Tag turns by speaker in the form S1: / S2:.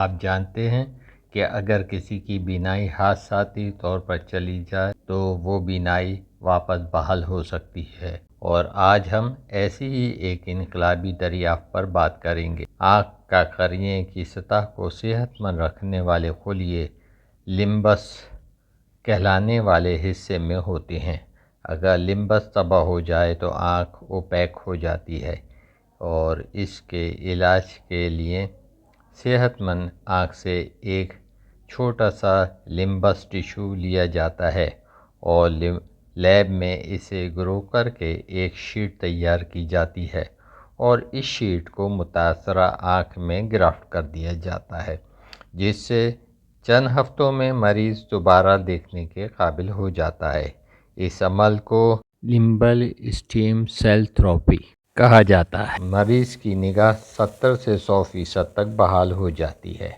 S1: آپ جانتے ہیں کہ اگر کسی کی بینائی حادثاتی طور پر چلی جائے تو وہ بینائی واپس بحال ہو سکتی ہے، اور آج ہم ایسی ہی ایک انقلابی دریافت پر بات کریں گے۔ آنکھ کا قرنیے کی سطح کو صحت مند رکھنے والے خلیے لمبس کہلانے والے حصے میں ہوتے ہیں۔ اگر لمبس تباہ ہو جائے تو آنکھ اوپیک ہو جاتی ہے، اور اس کے علاج کے لیے صحت مند آنکھ سے ایک چھوٹا سا لمبس ٹشو لیا جاتا ہے اور لیب میں اسے گرو کر کے ایک شیٹ تیار کی جاتی ہے، اور اس شیٹ کو متاثرہ آنکھ میں گرافٹ کر دیا جاتا ہے، جس سے چند ہفتوں میں مریض دوبارہ دیکھنے کے قابل ہو جاتا ہے۔ اس عمل کو لمبل اسٹیم سیل تھراپی کہا جاتا ہے۔ مریض کی نگاہ 70 سے 100% تک بحال ہو جاتی ہے۔